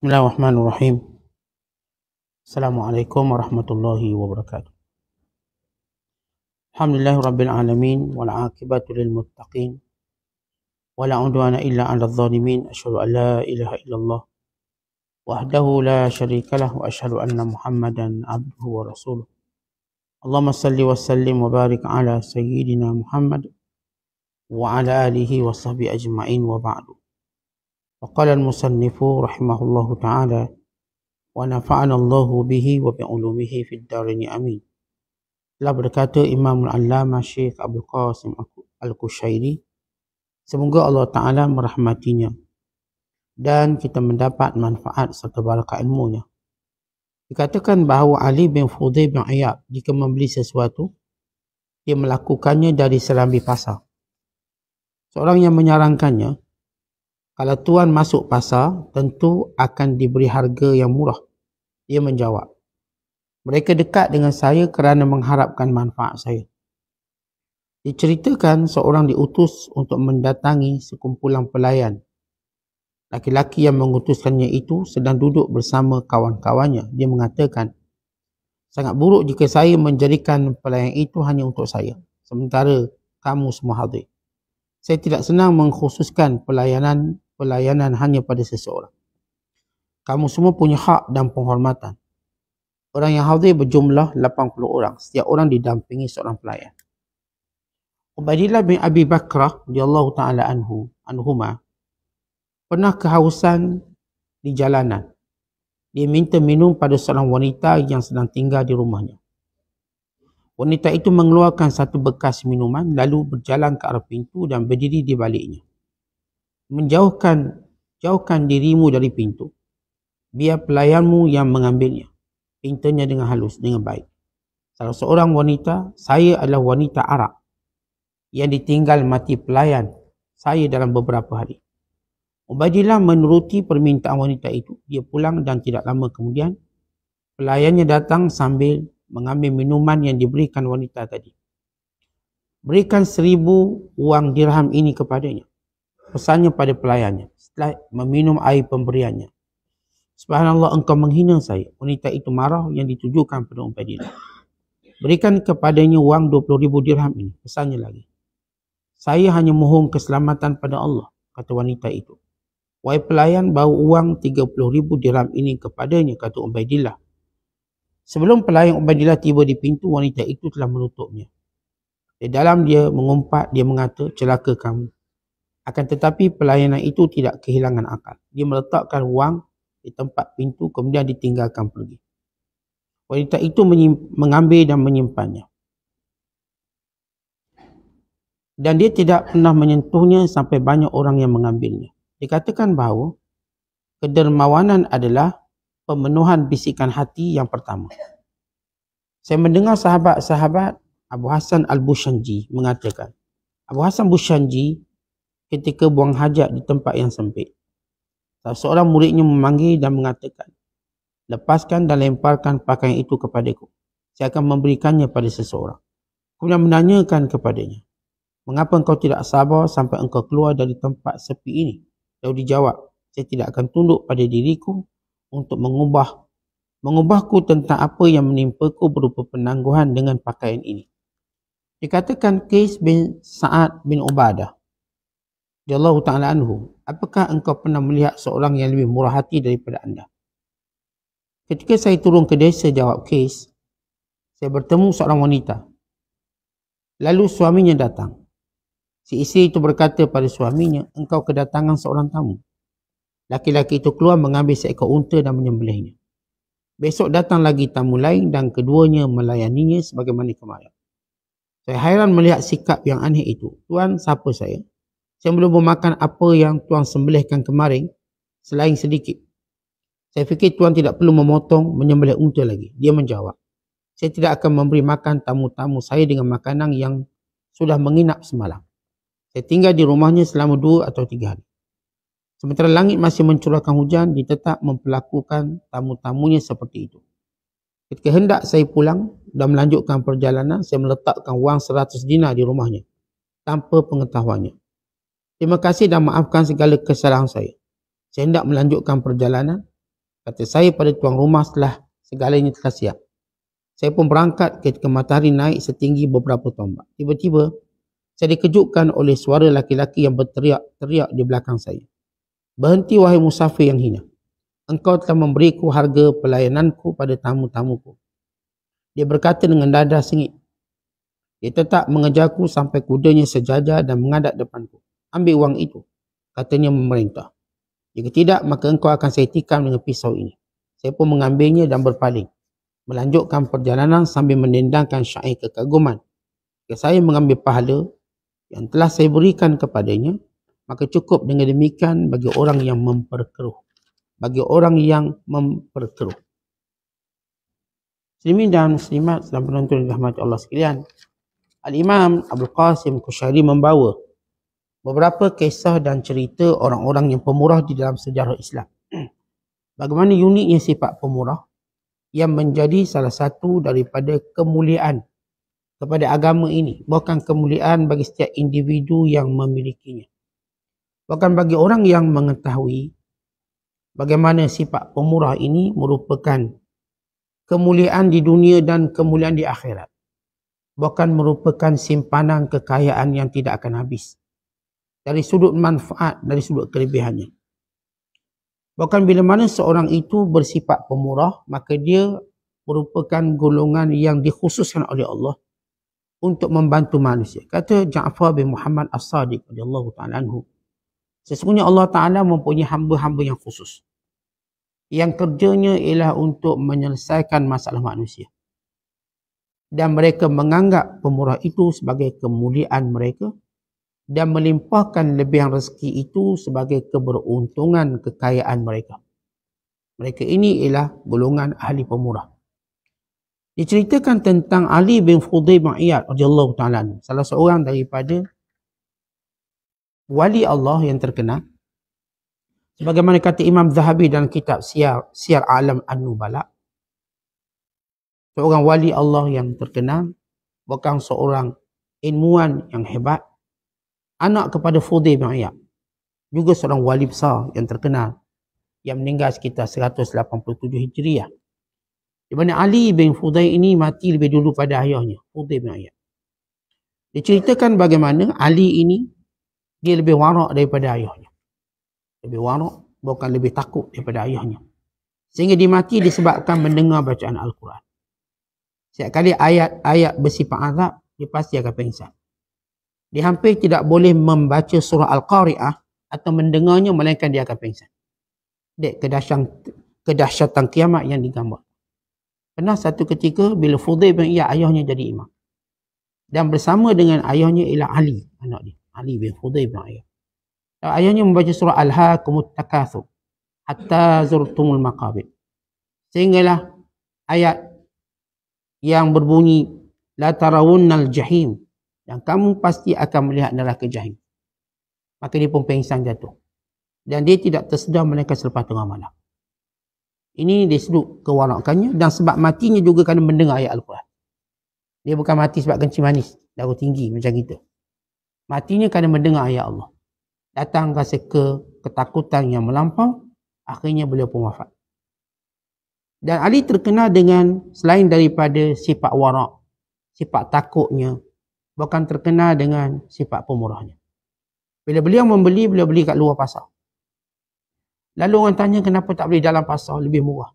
Bismillahirrahmanirrahim. Assalamualaikum warahmatullahi wabarakatuh. Alhamdulillahirabbil alamin wal aqibatu lil muttaqin wala udwana illa 'alal zalimin. Asyhadu an la ilaha illallah wahdahu la syarikalah wa asyhadu anna Muhammadan abduhu wa rasuluh. Allahumma salli wa sallim wa barik ala sayyidina Muhammad wa ala alihi wa sahbihi ajma'in wa ba'du. Waqala al-musannifu rahimahullahu ta'ala wa nafa'ana Allahu bihi wa bi'ulumihi fid darini amin. Telah berkata Imam Al-Allamah Syekh Abdul Qasim Al-Kushairi, semoga Allah Ta'ala merahmatinya dan kita mendapat manfaat serta barakah ilmunya. Dikatakan bahawa Ali bin Fudail bin Iyad jika membeli sesuatu, dia melakukannya dari serambi pasar. Seorang yang menyarankannya, kalau tuan masuk pasar, tentu akan diberi harga yang murah. Dia menjawab, mereka dekat dengan saya kerana mengharapkan manfaat saya. Diceritakan seorang diutus untuk mendatangi sekumpulan pelayan. Laki-laki yang mengutuskannya itu sedang duduk bersama kawan-kawannya. Dia mengatakan, sangat buruk jika saya menjadikan pelayan itu hanya untuk saya, sementara kamu semua hadir. Saya tidak senang mengkhususkan pelayanan hanya pada seseorang. Kamu semua punya hak dan penghormatan. Orang yang hadir berjumlah 80 orang. Setiap orang didampingi seorang pelayan. Ubaidillah bin Abi Bakrah radhiyallahu ta'ala anhuma pernah kehausan di jalanan. Dia minta minum pada seorang wanita yang sedang tinggal di rumahnya. Wanita itu mengeluarkan satu bekas minuman lalu berjalan ke arah pintu dan berdiri di baliknya. Jauhkan dirimu dari pintu. Biar pelayanmu yang mengambilnya. Pintanya dengan halus, dengan baik. Salah seorang wanita, saya adalah wanita Arab yang ditinggal mati pelayan saya dalam beberapa hari. Ubaidillah menuruti permintaan wanita itu. Dia pulang dan tidak lama kemudian pelayannya datang sambil mengambil minuman yang diberikan wanita tadi. Berikan 1000 uang dirham ini kepadanya, pesannya pada pelayannya setelah meminum air pemberiannya. Subhanallah, engkau menghina saya. Wanita itu marah yang ditujukan pada Ubaidillah. Berikan kepadanya uang 20,000 dirham ini, pesannya lagi. Saya hanya mohon keselamatan pada Allah, kata wanita itu. Wahai pelayan, bawa uang 30,000 dirham ini kepadanya, kata Ubaidillah. Sebelum pelayan Ubaidillah tiba di pintu, wanita itu telah menutupnya. Di dalam dia mengumpat, dia mengata, celaka kamu. Akan tetapi pelayanan itu tidak kehilangan akal. Dia meletakkan wang di tempat pintu, kemudian ditinggalkan pergi. Wanita itu mengambil dan menyimpannya. Dan dia tidak pernah menyentuhnya sampai banyak orang yang mengambilnya. Dikatakan bahawa kedermawanan adalah pemenuhan bisikan hati yang pertama. Saya mendengar sahabat-sahabat Abu Hasan Al-Bushanji mengatakan, Abu Hasan Bushanji ketika buang hajat di tempat yang sempit, seorang muridnya memanggil dan mengatakan, lepaskan dan lemparkan pakaian itu kepadaku. Saya akan memberikannya pada seseorang. Kemudian menanyakan kepadanya, mengapa engkau tidak sabar sampai engkau keluar dari tempat sepi ini? Lalu dijawab, saya tidak akan tunduk pada diriku untuk mengubahku tentang apa yang menimpaku berupa penangguhan dengan pakaian ini. Dikatakan Qais bin Sa'ad bin Ubadah radhiyallahu ta'ala anhu, apakah engkau pernah melihat seorang yang lebih murah hati daripada anda? Ketika saya turun ke desa, jawab Qais, saya bertemu seorang wanita. Lalu suaminya datang. Si isteri itu berkata pada suaminya, engkau kedatangan seorang tamu. Laki-laki itu keluar mengambil seekor unta dan menyembelihnya. Besok datang lagi tamu lain dan keduanya melayaninya sebagaimana kemarin. Saya hairan melihat sikap yang aneh itu. Tuan, siapa saya? Saya belum memakan apa yang tuan sembelihkan kemarin selain sedikit. Saya fikir tuan tidak perlu menyembelih unta lagi. Dia menjawab, saya tidak akan memberi makan tamu-tamu saya dengan makanan yang sudah menginap semalam. Saya tinggal di rumahnya selama 2 atau 3 hari. Sementara langit masih mencurahkan hujan, dia tetap memperlakukan tamu-tamunya seperti itu. Ketika hendak saya pulang dan melanjutkan perjalanan, saya meletakkan wang 100 dinar di rumahnya tanpa pengetahuannya. Terima kasih dan maafkan segala kesalahan saya. Saya hendak melanjutkan perjalanan. Kata saya pada tuan rumah setelah segalanya telah siap. Saya pun berangkat ketika matahari naik setinggi beberapa tombak. Tiba-tiba, saya dikejutkan oleh suara laki-laki yang berteriak-teriak di belakang saya. Berhenti wahai musafir yang hina. Engkau telah memberiku harga pelayananku pada tamu-tamuku. Dia berkata dengan dada sengit. Dia tetap mengejarku sampai kudanya sejajar dan menghadap depanku. Ambil wang itu, katanya memerintah. Jika tidak, maka engkau akan saya tikam dengan pisau ini. Saya pun mengambilnya dan berpaling. Melanjutkan perjalanan sambil mendendangkan syair kekaguman. Jika saya mengambil pahala yang telah saya berikan kepadanya, maka cukup dengan demikian bagi orang yang memperkeruh. Muslimin dan muslimat sedang penonton dirahmati Allah sekalian. Al-Imam Abdul Qasim Qushayri membawa beberapa kisah dan cerita orang-orang yang pemurah di dalam sejarah Islam. Bagaimana uniknya sifat pemurah yang menjadi salah satu daripada kemuliaan kepada agama ini. Bukan kemuliaan bagi setiap individu yang memilikinya. Bahkan bagi orang yang mengetahui bagaimana sifat pemurah ini merupakan kemuliaan di dunia dan kemuliaan di akhirat. Bahkan merupakan simpanan kekayaan yang tidak akan habis. Dari sudut manfaat, dari sudut kelebihannya. Bahkan bila mana seorang itu bersifat pemurah, maka dia merupakan golongan yang dikhususkan oleh Allah untuk membantu manusia. Kata Ja'far bin Muhammad As-Sadiq radhiyallahu ta'ala anhu, sesungguhnya Allah Ta'ala mempunyai hamba-hamba yang khusus. Yang kerjanya ialah untuk menyelesaikan masalah manusia. Dan mereka menganggap pemurah itu sebagai kemuliaan mereka dan melimpahkan lebihan rezeki itu sebagai keberuntungan kekayaan mereka. Mereka ini ialah golongan ahli pemurah. Diceritakan tentang Ali bin Fudail bin Iyad radhiyallahu ta'ala anhu, salah seorang daripada wali Allah yang terkenal. Sebagaimana kata Imam Zahabi dalam kitab Siyar A'lam An-Nubala, seorang wali Allah yang terkenal, bukan seorang ilmuwan yang hebat, anak kepada Fudail bin Iyad, juga seorang wali besar yang terkenal, yang meninggal sekitar 187 Hijriah. Di mana Ali bin Fudail ini mati lebih dulu pada ayahnya, Fudail bin Iyad. Diceritakan bagaimana Ali ini, dia lebih warak daripada ayahnya. Lebih warak, bukan lebih takut daripada ayahnya. Sehingga dia mati disebabkan mendengar bacaan Al-Quran. Setiap kali ayat-ayat bersifat azab, dia pasti akan pengsan. Dia hampir tidak boleh membaca surah Al-Qari'ah atau mendengarnya, melainkan dia akan pengsan. Dek kedahsyatan kiamat yang digambar. Pernah satu ketika bila Fudail bin Iyad ayahnya jadi imam. Dan bersama dengan ayahnya ialah Ali, anak dia. Ali bin Fudail bin Iyad. Ayahnya membaca surah Al-Haakumut Takatsur hatta zurtumul maqabir. Sehinggalah ayat yang berbunyi la tarawunnal jahim, dan kamu pasti akan melihat neraka jahim. Maka dia pun pengsan jatuh. Dan dia tidak tersedar melainkan selepas tengah malam. Ini disebut kewarakannya, dan sebab matinya juga kerana mendengar ayat Al-Quran. Dia bukan mati sebab kencing manis, darah tinggi macam kita. Matinya kerana mendengar ayat Allah. Datang rasa ketakutan yang melampau, akhirnya beliau pun wafat. Dan Ali terkenal dengan, selain daripada sifat warak, sifat takutnya, bahkan terkenal dengan sifat pemurahnya. Bila beliau membeli, beliau beli kat luar pasar. Lalu orang tanya kenapa tak beli dalam pasar, lebih murah.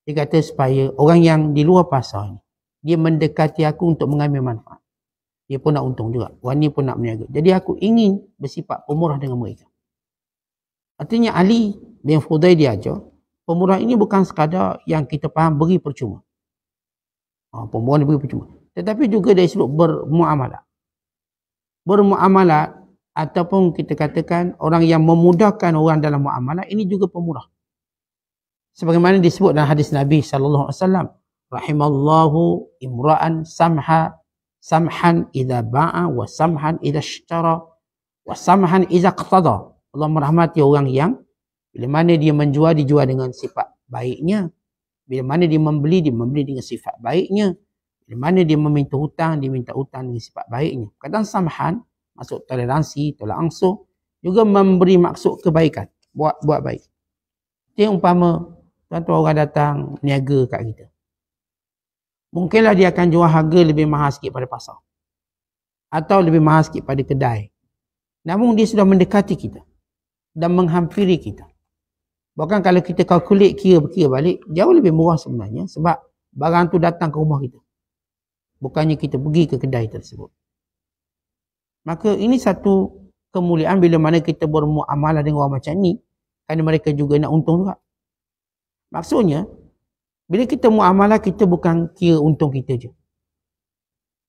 Dia kata supaya orang yang di luar pasar ni, dia mendekati aku untuk mengambil manfaat. Dia pun nak untung juga. Orang ni pun nak berniaga. Jadi aku ingin bersifat pemurah dengan mereka. Artinya Ali bin Fudail dia ajar, pemurah ini bukan sekadar yang kita faham beri percuma. Pemurah ni beri percuma. Tetapi juga dari sudut bermuamalat. Bermuamalat ataupun kita katakan orang yang memudahkan orang dalam muamalat, ini juga pemurah. Sebagaimana disebut dalam hadis Nabi SAW, rahimallahu imra'an samhan idza ba'a wa samhan idza ishtara wa samhan idza qtada. Allah merahmati orang yang bila mana dia menjual, dijual dengan sifat baiknya. Bila mana dia membeli dengan sifat baiknya. Bila mana dia meminta hutang, dia minta hutang dengan sifat baiknya. Kadang samhan maksud toleransi, tolak ansur, juga memberi maksud kebaikan, buat baik. Dia umpama Tuan-tuan orang datang niaga kat kita. Mungkinlah dia akan jual harga lebih mahal sikit pada pasar. Atau lebih mahal sikit pada kedai. Namun dia sudah mendekati kita. Dan menghampiri kita. Bahkan kalau kita kalkulate kira-kira balik, jauh lebih murah sebenarnya. Sebab barang tu datang ke rumah kita. Bukannya kita pergi ke kedai tersebut. Maka ini satu kemuliaan bila mana kita bermuamalah dengan orang macam ni. Kerana mereka juga nak untung juga. Maksudnya, bila kita muamalah, kita bukan kira untung kita je.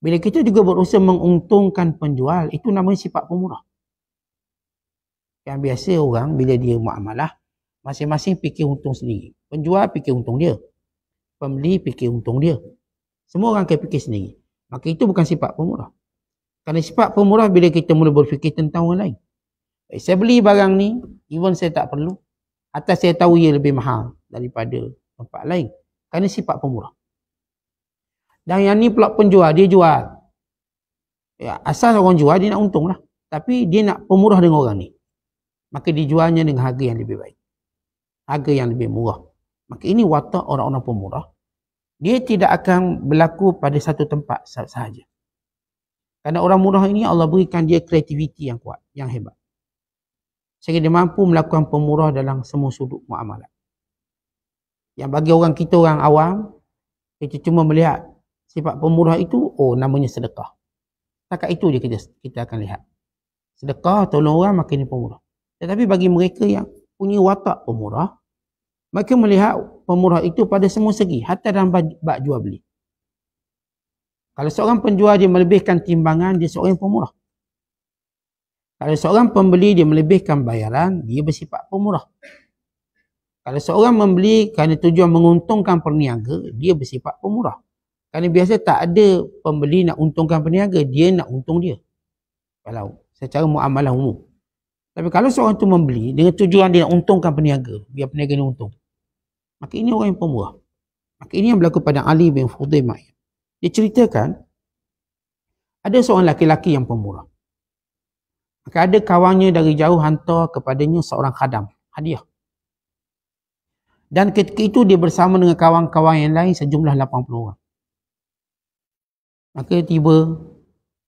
Bila kita juga berusaha menguntungkan penjual, itu namanya sifat pemurah. Yang biasa orang bila dia muamalah, masing-masing fikir untung sendiri. Penjual fikir untung dia. Pembeli fikir untung dia. Semua orang akan fikir sendiri. Maka itu bukan sifat pemurah. Kerana sifat pemurah bila kita mula berfikir tentang orang lain. Saya beli barang ni, even saya tak perlu. Atau saya tahu ia lebih mahal daripada tempat lain. Kerana sifat pemurah. Dan yang ni pula penjual, dia jual. Ya, asal orang jual, dia nak untung lah. Tapi dia nak pemurah dengan orang ni. Maka dijualnya dengan harga yang lebih baik. Harga yang lebih murah. Maka ini watak orang-orang pemurah. Dia tidak akan berlaku pada satu tempat sahaja. Kerana orang murah ini Allah berikan dia kreativiti yang kuat, yang hebat. Sehingga dia mampu melakukan pemurah dalam semua sudut muamalah. Yang bagi orang kita, orang awam, kita cuma melihat sifat pemurah itu, oh namanya sedekah. Setakat itu je kita akan lihat. Sedekah, tolong orang, maka ini pemurah. Tetapi bagi mereka yang punya watak pemurah, mereka melihat pemurah itu pada semua segi, hatta dalam bab jual beli. Kalau seorang penjual dia melebihkan timbangan, dia seorang yang pemurah. Kalau seorang pembeli dia melebihkan bayaran, dia bersifat pemurah. Kalau seorang membeli kerana tujuan menguntungkan perniaga, dia bersifat pemurah. Kerana biasa tak ada pembeli nak untungkan peniaga, dia nak untung dia. Kalau secara muamalah umum. Tapi kalau seorang tu membeli dengan tujuan dia nak untungkan peniaga, biar peniaga ni untung, maka ini orang yang pemurah. Maka ini yang berlaku pada Ali bin Fudaimah. Dia ceritakan, ada seorang laki-laki yang pemurah. Maka ada kawannya dari jauh hantar kepadanya seorang khadam, hadiah. Dan ketika itu dia bersama dengan kawan-kawan yang lain sejumlah 80 orang. Maka tiba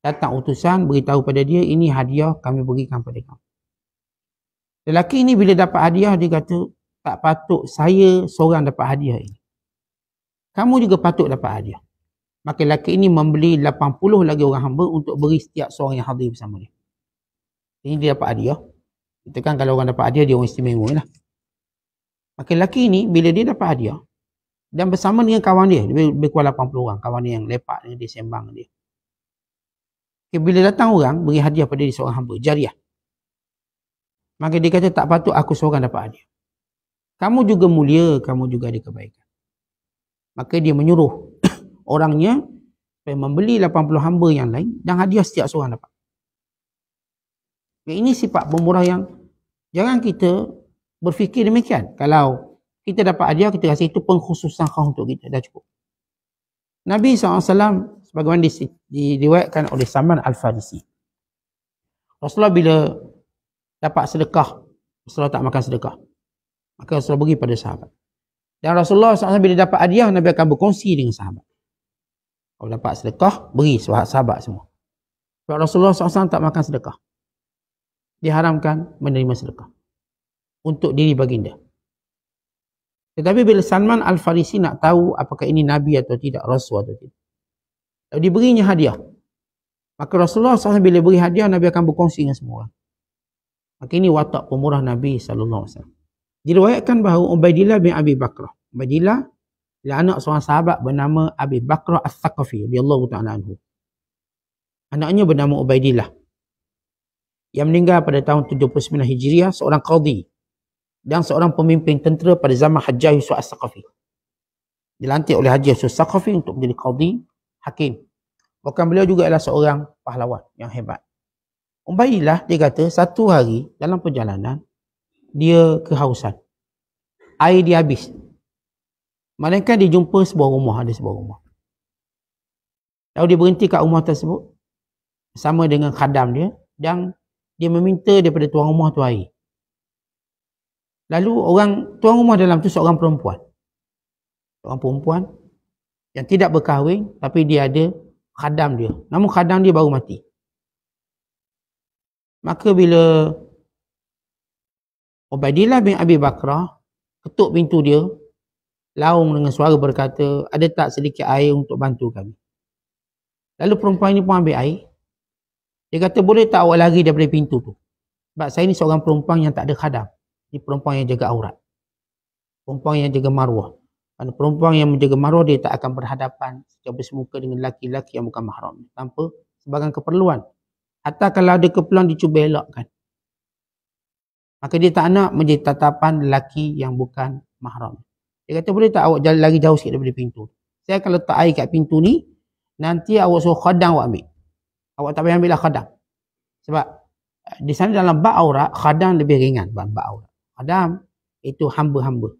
datang utusan beritahu pada dia, ini hadiah kami berikan pada kamu. Lelaki ini bila dapat hadiah, dia kata, tak patut saya seorang dapat hadiah ini. Kamu juga patut dapat hadiah. Maka lelaki ini membeli 80 lagi orang hamba untuk beri setiap seorang yang hadir bersama dia. Ini dia dapat hadiah. Kita kan kalau orang dapat hadiah, dia orang istimewa lah. Maka lelaki ini bila dia dapat hadiah, dan bersama dengan kawan dia, lebih kurang 80 orang, kawan dia yang lepak dengan dia, sembang dengan dia. Okay, bila datang orang, beri hadiah pada dia seorang hamba, jariah. Maka dia kata, tak patut aku seorang dapat hadiah. Kamu juga mulia, kamu juga ada kebaikan. Maka dia menyuruh orangnya supaya membeli 80 hamba yang lain dan hadiah setiap seorang dapat. Ini sifat pemurah yang jangan kita berfikir demikian. Kalau kita dapat hadiah, kita rasa itu pengkhususan khas untuk kita, dah cukup. Nabi SAW sebagaimana diriwayatkan oleh Salman Al-Farisi. Rasulullah bila dapat sedekah, Rasulullah tak makan sedekah. Maka Rasulullah bagi pada sahabat. Dan Rasulullah SAW bila dapat hadiah, Nabi akan berkongsi dengan sahabat. Kalau dapat sedekah, beri sahabat semua. Sebab Rasulullah SAW tak makan sedekah. Diharamkan menerima sedekah untuk diri baginda. Tetapi bila Salman Al-Farisi nak tahu apakah ini Nabi atau tidak, Rasul atau tidak, lalu diberinya hadiah. Maka Rasulullah SAW bila beri hadiah, Nabi akan berkongsi dengan semua orang. Maka ini watak pemurah Nabi SAW. Diriwayatkan bahawa Ubaidillah bin Abi Bakrah, Ubaidillah adalah anak seorang sahabat bernama Abi Bakrah Al-Thaqafi radhiyallahu ta'ala anhu. Anaknya bernama Ubaidillah, yang meninggal pada tahun 79 Hijriah, seorang qadhi dan seorang pemimpin tentera pada zaman Hajjaj Yusuf Al-Thaqafi. Dilantik oleh Hajjaj Yusuf Al-Thaqafi untuk menjadi qadhi, hakim. Bahkan beliau juga adalah seorang pahlawan yang hebat. Ubaidillah, dia kata satu hari dalam perjalanan dia kehausan. Air dia habis. Malaikat dia jumpa sebuah rumah, ada sebuah rumah. Lalu dia berhenti kat rumah tersebut bersama dengan khadam dia dan dia meminta daripada tuan rumah tu air. Lalu tuan rumah dalam tu seorang perempuan. Seorang perempuan yang tidak berkahwin, tapi dia ada khadam dia. Namun khadam dia baru mati. Maka bila Ubaidillah bin Abi Bakrah ketuk pintu dia, laung dengan suara berkata, ada tak sedikit air untuk bantu kami? Lalu perempuan ini pun ambil air. Dia kata, boleh tak awak lari daripada pintu tu? Sebab saya ni seorang perempuan yang tak ada khadam. Ini perempuan yang jaga aurat. Perempuan yang jaga maruah. Kerana perempuan yang menjaga maruah, dia tak akan berhadapan secara bersemuka dengan lelaki-lelaki yang bukan mahram. Tanpa sebagai keperluan. Hatta kalau ada keperluan, dia cuba elakkan. Maka dia tak nak menjadi tatapan lelaki yang bukan mahram. Dia kata, boleh tak awak lari jauh sikit daripada pintu? Saya akan letak air kat pintu ni, nanti awak suruh khadam awak ambil. Awak tak payah ambil lah khadam. Sebab di sana dalam bab aurat, khadam lebih ringan. Bab aurat. Khadam itu hamba-hamba.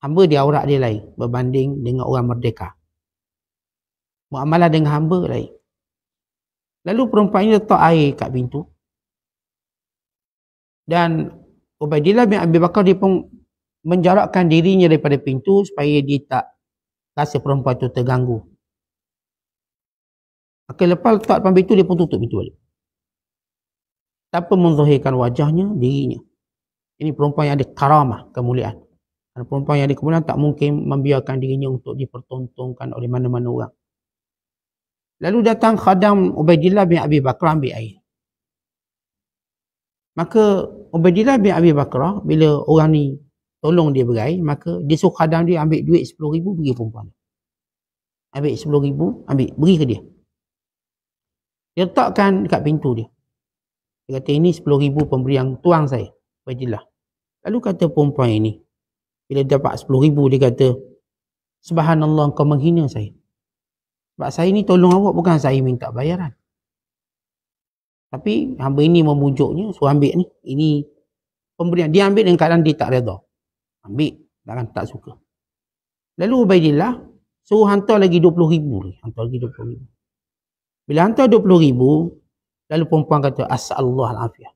Hamba dia aurat dia lain berbanding dengan orang merdeka. Muamalah dengan hamba lain. Lalu perempuan ini letak air kat pintu. Dan Ubaidillah bin Abi Bakar dia pun menjarakkan dirinya daripada pintu supaya dia tak rasa perempuan itu terganggu. Maka lepas letak depan pintu, dia pun tutup pintu balik. Tanpa menzahirkan wajahnya, dirinya. Ini perempuan yang ada karamah, kemuliaan. Karena perempuan yang ada kemuliaan tak mungkin membiarkan dirinya untuk dipertontonkan oleh mana-mana orang. Lalu datang khadam Ubaidillah bin Abi Bakrah ambil air. Maka Ubaidillah bin Abi Bakrah, bila orang ni tolong dia berair, maka dia suruh khadam dia ambil duit 10,000 bagi perempuan. Ambil 10,000, beri ke dia. Dia letakkan dekat pintu dia. Dia kata, ini 10,000 pemberian tuang saya, Ubaidillah. Lalu kata perempuan ini, bila dapat 10,000, dia kata, subhanallah, kau menghina saya. Sebab saya ni tolong awak, bukan saya minta bayaran. Tapi hamba ini memujuknya, suruh ambil ni. Ini pemberian. Dia ambil dengan keadaan dia tak redha. Ambil, tak suka. Lalu Ubaidillah suruh hantar lagi 20,000. Hantar lagi 20,000. Bila hantar 20,000, lalu perempuan kata, as'alullah al-afiyah.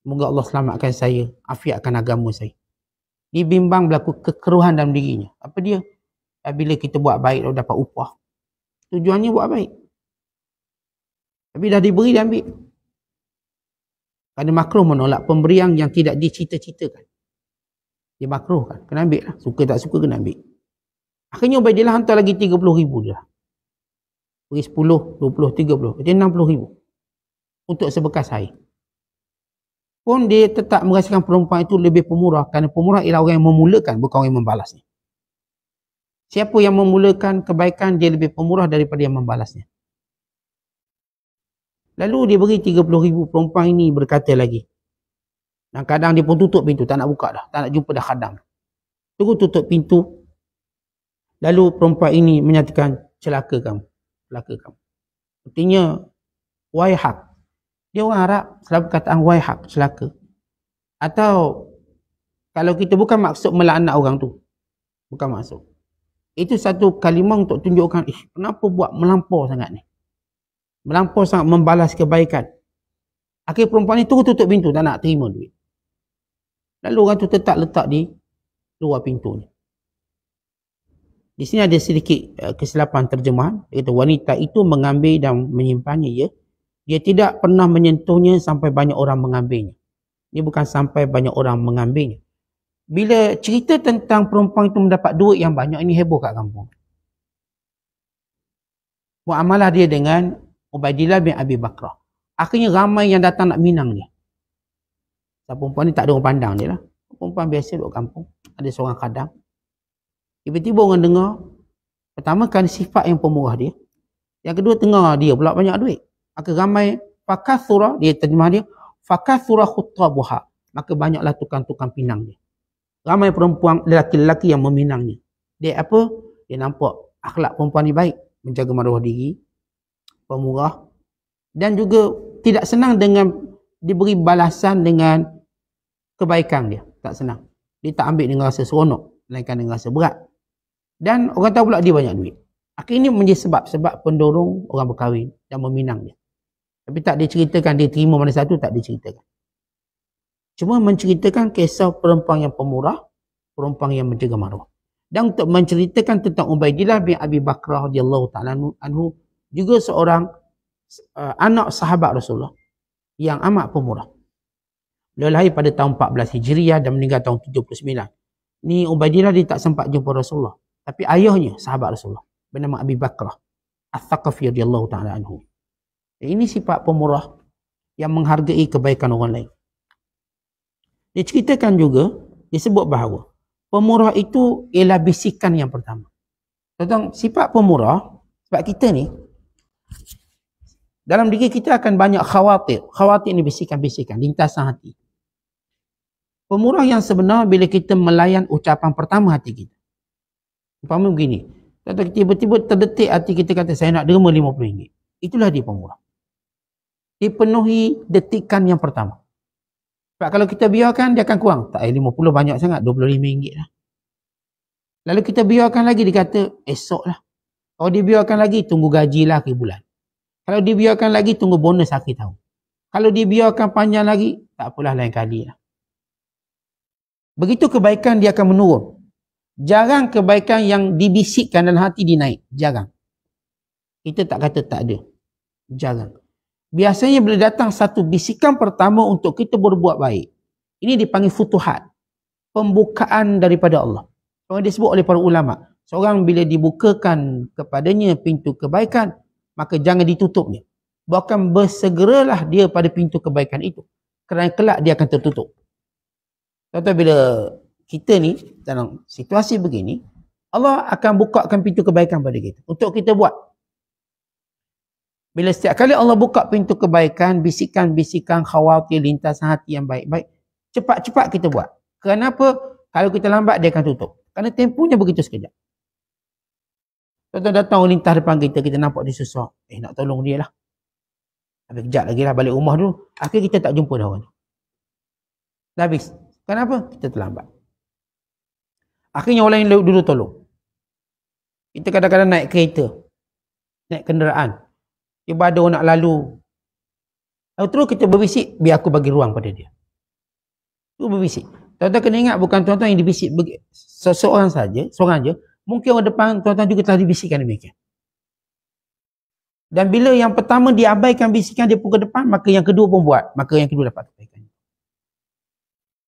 Semoga Allah selamatkan saya, afiatkan agama saya. Dia bimbang berlaku kekeruhan dalam dirinya. Apa dia? Bila kita buat baik, lalu dapat upah. Tujuannya buat baik. Tapi dah diberi, dia ambil. Kerana makruh menolak pemberian yang tidak dicita-citakan. Dia makruh kan. Kena ambil lah. Suka tak suka kena ambil. Akhirnya Ubaidillah hantar lagi 30,000 dia. Beri 10, 20, 30. Jadi 60,000. Untuk sebekas air. Pun dia tetap merasakan perempuan itu lebih pemurah. Kerana pemurah ialah orang yang memulakan, bukan orang yang membalasnya. Siapa yang memulakan kebaikan, dia lebih pemurah daripada yang membalasnya. Lalu dia beri 30,000. Perempuan ini berkata lagi. Dan kadang dia pun tutup pintu. Tak nak buka dah. Tak nak jumpa dah khadam. Terus tutup pintu. Lalu perempuan ini menyatakan, celaka kamu. Celaka kamu. Artinya, waihak. Dia orang Arab selalu kataan waihak, celaka. Atau, kalau kita bukan maksud melaknat orang tu. Bukan maksud. Itu satu kalimah untuk tunjukkan, kenapa buat melampau sangat ni? Melampau sangat membalas kebaikan. Akhir perempuan ni terus tutup pintu, tak nak terima duit. Lalu orang tu tetap letak di luar pintu ni. Di sini ada sedikit kesilapan terjemahan. Dia kata wanita itu mengambil dan menyimpannya, ya. Dia tidak pernah menyentuhnya sampai banyak orang mengambilnya. Ini bukan sampai banyak orang mengambilnya. Bila cerita tentang perempuan itu mendapat duit yang banyak, ini heboh kat kampung. Muamalah dia dengan Ubaidillah bin Abi Bakrah. Akhirnya ramai yang datang nak minang dia. Perempuan ni tak ada orang pandang dia lah. Perempuan biasa duduk kampung. Ada seorang khadam. Tiba-tiba orang dengar. Pertama kan sifat yang pemurah dia. Yang kedua tengah dia pula banyak duit. Maka ramai fakathura, dia terjemah dia, fakathura khuttabuha. Maka banyaklah tukang-tukang pinang dia. Ramai perempuan, lelaki-lelaki yang meminangnya. Dia apa? Dia nampak akhlak perempuan ni baik. Menjaga maruah diri. Pemurah. Dan juga tidak senang dengan diberi balasan dengan kebaikan dia. Tak senang. Dia tak ambil dengan rasa seronok. Melainkan dengan rasa berat. Dan orang tahu pula dia banyak duit. Akhirnya menjadi sebab pendorong orang berkahwin dan meminang dia. Tapi tak diceritakan dia terima mana satu, tak diceritakan. Cuma menceritakan kisah perempuan yang pemurah, perempuan yang menjaga maruah. Dan untuk menceritakan tentang Ubaidillah bin Abi Bakrah radhiyallahu ta'ala anhu, juga seorang anak sahabat Rasulullah yang amat pemurah. Beliau lahir pada tahun 14 Hijriah dan meninggal tahun 79. Ni Ubaidillah dia tak sempat jumpa Rasulullah. Tapi ayahnya sahabat Rasulullah bernama Abi Bakrah Al-Thaqafi radhiyallahu ta'ala anhu. Ini sifat pemurah yang menghargai kebaikan orang lain. Dia ceritakan juga, disebut bahawa pemurah itu ialah bisikan yang pertama. Tentang sifat pemurah, sebab kita ni, dalam diri kita akan banyak khawatir. Khawatir ni bisikan-bisikan, lintasan hati. Pemurah yang sebenar bila kita melayan ucapan pertama hati kita. Umpama begini, tiba-tiba terdetik hati kita kata, saya nak derma RM50. Itulah dia pemurah. Dipenuhi detikan yang pertama. Sebab kalau kita biarkan, dia akan kurang. Tak, 50 banyak sangat, RM25 lah. Lalu kita biarkan lagi, dia kata, esok lah. Kalau dia biarkan lagi, tunggu gaji lah akhir bulan. Kalau dia biarkan lagi, tunggu bonus akhir tahun. Kalau dia biarkan panjang lagi, tak apalah lain kali lah. Begitu kebaikan dia akan menurun. Jarang kebaikan yang dibisikkan dalam hati dinaik. Jarang. Kita tak kata tak ada. Jarang. Biasanya bila datang satu bisikan pertama untuk kita berbuat baik. Ini dipanggil futuhat. Pembukaan daripada Allah. Seorang disebut oleh para ulama. Seorang bila dibukakan kepadanya pintu kebaikan, maka jangan ditutupnya. Bahkan bersegeralah dia pada pintu kebaikan itu. Kerana kelak dia akan tertutup. Contoh bila kita ni dalam situasi begini, Allah akan bukakan pintu kebaikan pada kita. Untuk kita buat. Bila setiap kali Allah buka pintu kebaikan, bisikan-bisikan khawatir, lintasan hati yang baik-baik, cepat-cepat kita buat. Kenapa? Kalau kita lambat, dia akan tutup. Kerana tempohnya begitu sekejap. Contoh datang orang lintas depan kita, kita nampak dia susah. Nak tolong dia lah. Habis kejap lagi lah, balik rumah dulu. Akhir kita tak jumpa dah orang tu. Dah habis. Kenapa? Kita terlambat. Akhirnya orang lain dulu tolong. Kita kadang-kadang naik kereta. Naik kenderaan. Tiba ada orang nak lalu. Lalu terus kita berbisik, biar aku bagi ruang pada dia. Itu berbisik. Tuan-tuan kena ingat, bukan tuan-tuan yang dibisik seseorang saja, seorang saja. Mungkin orang depan tuan-tuan juga telah dibisikkan demikian. Dan bila yang pertama diabaikan bisikan dia pun ke depan, maka yang kedua pun buat. Maka yang kedua dapat kebaikan.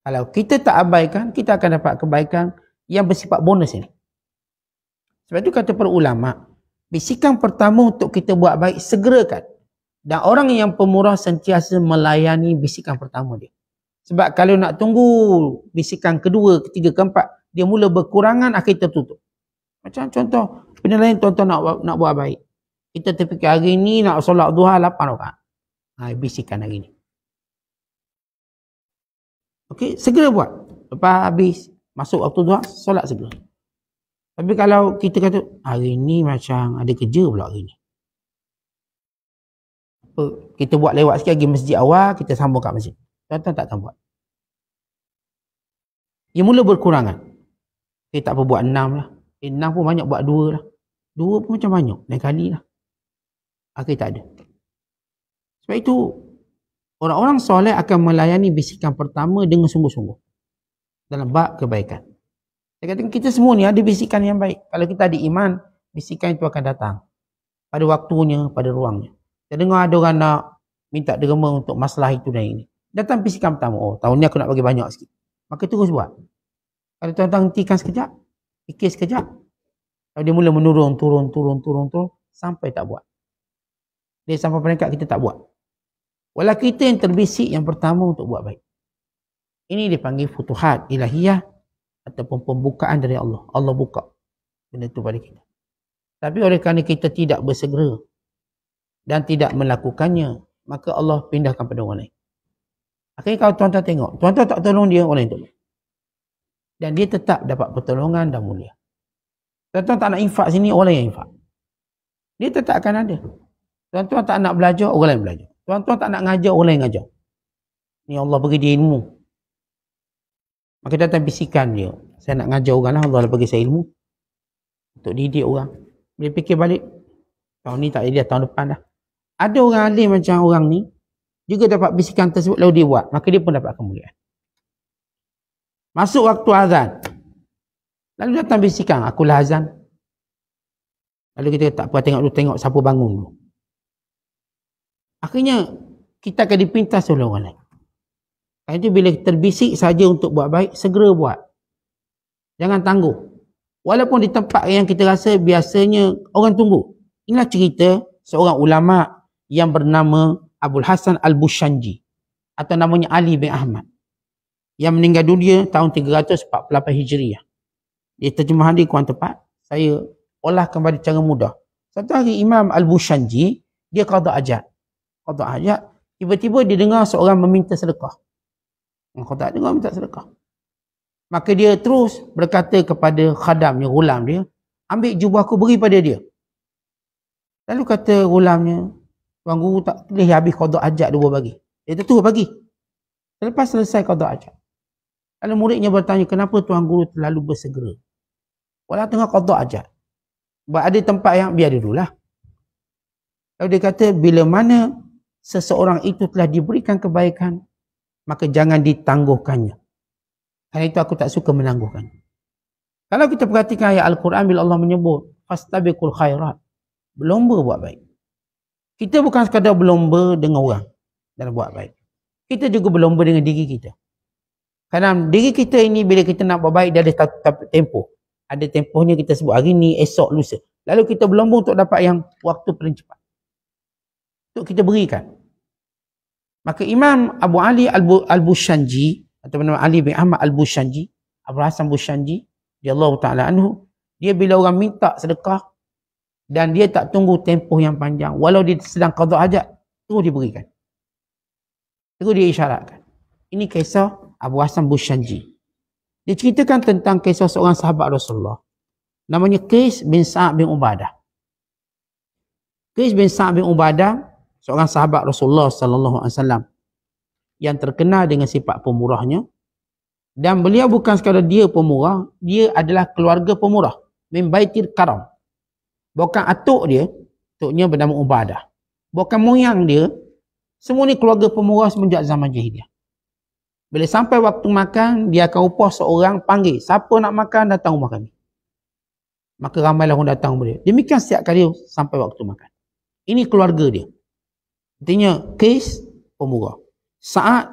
Kalau kita tak abaikan, kita akan dapat kebaikan yang bersifat bonus ini. Sebab itu kata para ulama, bisikan pertama untuk kita buat baik, segerakan. Dan orang yang pemurah sentiasa melayani bisikan pertama dia. Sebab kalau nak tunggu bisikan kedua, ketiga, keempat, dia mula berkurangan, akhir tertutup. Macam contoh, benda lain tuan-tuan nak buat baik. Kita terfikir hari ni nak solat duha 8 rakaat. Bisikan hari ni. Okey, segera buat. Lepas habis masuk waktu duha, solat segera. Tapi kalau kita kata, hari ni macam ada kerja pula hari ni. Kita buat lewat sikit lagi masjid awal, kita sambung kat masjid. Tuan-tuan takkan buat. Ia mula berkurangan. Kita tak apa buat 6 lah. 6 pun banyak, buat 2 lah. 2 pun macam banyak, lain kali lah. Akhir tak ada. Sebab itu, orang-orang soleh akan melayani bisikan pertama dengan sungguh-sungguh. Dalam bab kebaikan. Saya kata kita semua ni ada bisikan yang baik. Kalau kita ada iman, bisikan itu akan datang. Pada waktunya, pada ruangnya. Saya dengar ada orang nak minta derma untuk masalah itu dan ini. Datang bisikan pertama, oh tahun ni aku nak bagi banyak sikit. Maka terus buat. Kalau tuan-tuan hentikan sekejap, fikir sekejap. Kalau dia mula menurun, turun, sampai tak buat. Dia sampai peringkat kita tak buat. Walau kita yang terbisik yang pertama untuk buat baik. Ini dipanggil futuhat ilahiyah ataupun pembukaan dari Allah. Allah buka benda itu pada kita. Tapi oleh kerana kita tidak bersegera dan tidak melakukannya, maka Allah pindahkan pada orang lain. Akhirnya kalau tuan-tuan tengok, tuan-tuan tak tolong dia, orang lain tolong. Dan dia tetap dapat pertolongan dan mulia. Tuan-tuan tak nak infak sini, orang lain yang infak. Dia tetap akan ada. Tuan-tuan tak nak belajar, orang lain belajar. Tuan-tuan tak nak ngajar, orang lain ngajar. Ni Allah bagi dia ilmu. Maka datang bisikan dia. Saya nak ngajar orang lah, Allah bagi saya ilmu. Untuk didik orang. Dia fikir balik, tahun ni tak ada, tahun depan dah. Ada orang alim macam orang ni, juga dapat bisikan tersebut lalu dia buat, maka dia pun dapat kemuliaan. Masuk waktu azan. Lalu datang bisikan, akulah azan. Lalu kita tak apa, tengok siapa bangun dulu. Akhirnya kita akan dipintas oleh orang lain. Kerana itu bila terbisik saja untuk buat baik, segera buat. Jangan tangguh. Walaupun di tempat yang kita rasa biasanya orang tunggu. Inilah cerita seorang ulama yang bernama Abul Hasan Al-Bushanji atau namanya Ali bin Ahmad yang meninggal dunia tahun 348 Hijriah. Di terjemahan dia kurang tepat. Saya olah kembali cara mudah. Satu hari Imam Al-Bushanji dia qada hajat. Qada hajat, tiba-tiba dia dengar seorang meminta sedekah. Qada dengar minta sedekah. Maka dia terus berkata kepada khadamnya, ghulam dia, ambil jubah aku beri pada dia. Lalu kata ghulamnya, Tuan Guru tak boleh habis qada hajat dia bagi. Dia terus bagi. Selepas selesai qada hajat. Lalu muridnya bertanya, kenapa Tuan Guru terlalu bersegera? Walau tengah qada hajat. Ada tempat yang biar dululah. Lalu dia kata, bila mana seseorang itu telah diberikan kebaikan, maka jangan ditangguhkannya. Karena itu aku tak suka menangguhkan. Kalau kita perhatikan ayat Al-Quran bila Allah menyebut fastabiqul khairat, berlomba buat baik. Kita bukan sekadar berlomba dengan orang dalam buat baik. Kita juga berlomba dengan diri kita. Kerana diri kita ini bila kita nak buat baik dia ada tempoh. Ada tempohnya kita sebut hari ni, esok, lusa. Lalu kita berlomba untuk dapat yang waktu paling cepat. Untuk kita berikan. Maka Imam Abu Ali Al-Bushanji atau nama Ali bin Ahmad Al-Bushanji, Abu Hasan Bushanji, radhiyallahu taala anhu, dia bila orang minta sedekah dan dia tak tunggu tempoh yang panjang, walau dia sedang qada hajat, terus diberikan. Terus dia isyaratkan. Ini kisah Abu Hasan Bushanji. Dia ceritakan tentang kisah seorang sahabat Rasulullah. Namanya Qais bin Sa'ad bin Ubadah. Qais bin Sa'ad bin Ubadah, seorang sahabat Rasulullah sallallahu alaihi wasallam yang terkenal dengan sifat pemurahnya, dan beliau bukan sekadar dia pemurah, dia adalah keluarga pemurah, min baitil karam. Bukan atuk dia, atuknya bernama Ubadah, bukan moyang dia, semua ni keluarga pemurah semenjak zaman jahiliah. Bila sampai waktu makan, dia akan upah seorang, panggil siapa nak makan, datang rumah kami. Maka ramailah orang datang kepada dia. Demikian setiap kali sampai waktu makan. Ini keluarga dia. Artinya Qais pemurah, Sa'ad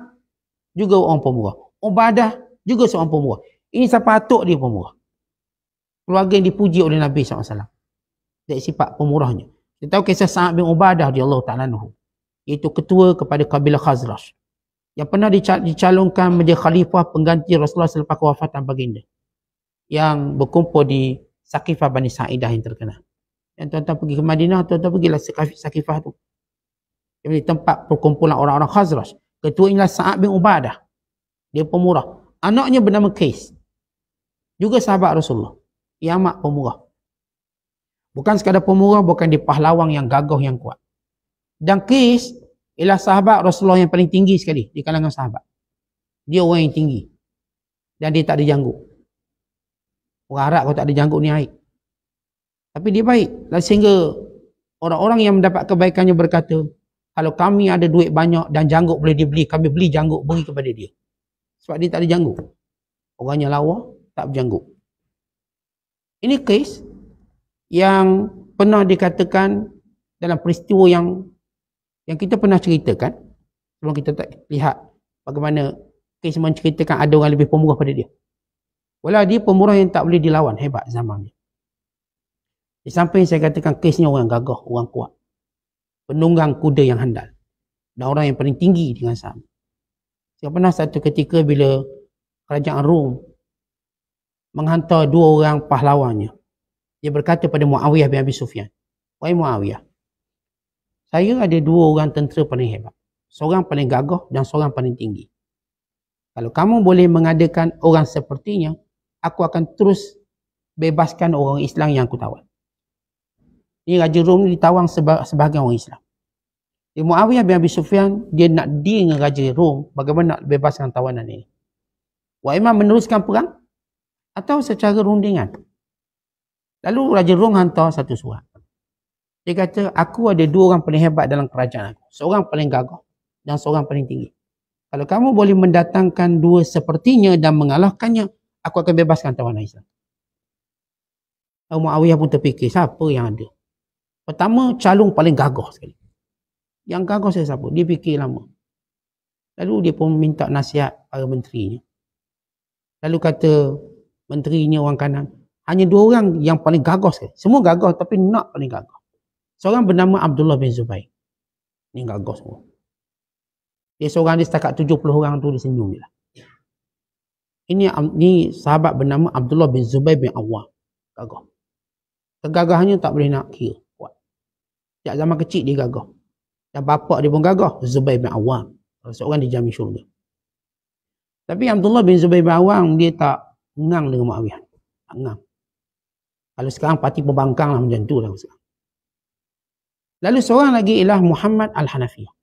juga orang pemurah, Ubadah juga seorang pemurah. Ini siapa atuk dia pemurah. Keluarga yang dipuji oleh Nabi SAW. Dari sifat pemurahnya. Kita tahu kisah Sa'ad bin Ubadah radhiyallahu ta'ala anhu, iaitu ketua kepada kabilah Khazraj yang pernah dicalonkan menjadi khalifah pengganti Rasulullah selepas kewafatan baginda, yang berkumpul di Saqifah Bani Sa'idah yang terkenal. Yang tuan-tuan pergi ke Madinah, tuan-tuan pergilah Saqifah tu. Di tempat perkumpulan orang-orang Khazraj. Ketua inilah Sa'ad bin Ubadah. Dia pemurah. Anaknya bernama Qais. Juga sahabat Rasulullah. Ia amat pemurah. Bukan sekadar pemurah, bukan dia pahlawan yang gagah yang kuat. Dan Qais ialah sahabat Rasulullah yang paling tinggi sekali di kalangan sahabat. Dia orang yang tinggi. Dan dia tak ada janggut. Orang Arab kalau tak ada janggut ni aib. Tapi dia baik. Sehingga orang-orang yang mendapat kebaikannya berkata, kalau kami ada duit banyak dan janggut boleh dibeli, kami beli janggut beri kepada dia. Sebab dia tak ada janggut. Orangnya lawa, tak berjanggut. Ini kes yang pernah dikatakan dalam peristiwa yang kita pernah ceritakan. Sebelum kita tak lihat bagaimana kes menceritakan ada orang lebih pemurah pada dia. Walau dia pemurah yang tak boleh dilawan, hebat zaman ni. Di samping saya katakan kesnya orang gagah, orang kuat. Penunggang kuda yang handal. Dan orang yang paling tinggi dengan sama. Saya pernah satu ketika bila kerajaan Rom menghantar dua orang pahlawannya. Dia berkata pada Muawiyah bin Abi Sufyan, wahai Muawiyah, saya ada dua orang tentera paling hebat. Seorang paling gagah dan seorang paling tinggi. Kalau kamu boleh mengadakan orang sepertinya, aku akan terus bebaskan orang Islam yang aku tawan. Ini Raja Rom ni ditawang sebahagian orang Islam. Muawiyah bin Abi Sufyan, dia nak deal dengan Raja Rom bagaimana nak bebaskan tawanan ini. Wa imam meneruskan perang atau secara rundingan. Lalu Raja Rom hantar satu surat. Dia kata, aku ada dua orang paling hebat dalam kerajaan aku. Seorang paling gagah dan seorang paling tinggi. Kalau kamu boleh mendatangkan dua sepertinya dan mengalahkannya, aku akan bebaskan tawanan Islam. Muawiyah pun terfikir, siapa yang ada? Pertama, calon paling gagah sekali. Yang gagah saya siapa? Dia fikir lama. Lalu dia pun minta nasihat para menterinya. Lalu kata menterinya orang kanan, hanya dua orang yang paling gagah sekali. Semua gagah tapi nak paling gagah. Seorang bernama Abdullah bin Zubair. Ini gagah semua. Dia seorang dia setakat 70 orang tu dia senyum je lah. Ini sahabat bernama Abdullah bin Zubair bin Awwam. Gagah. Kegagahannya tak boleh nak kira. Kuat. Sejak zaman kecil dia gagah. Dan bapak dia pun gagah. Zubair bin Awwam. Seorang dijamin syurga. Tapi Abdullah bin Zubair bin Awwam dia tak ngang dengan Muawiyah. Tak ngang. Kalau sekarang parti pembangkang lah macam tu lah sekarang. Lalu seorang lagi ialah Muhammad Al-Hanafiyah.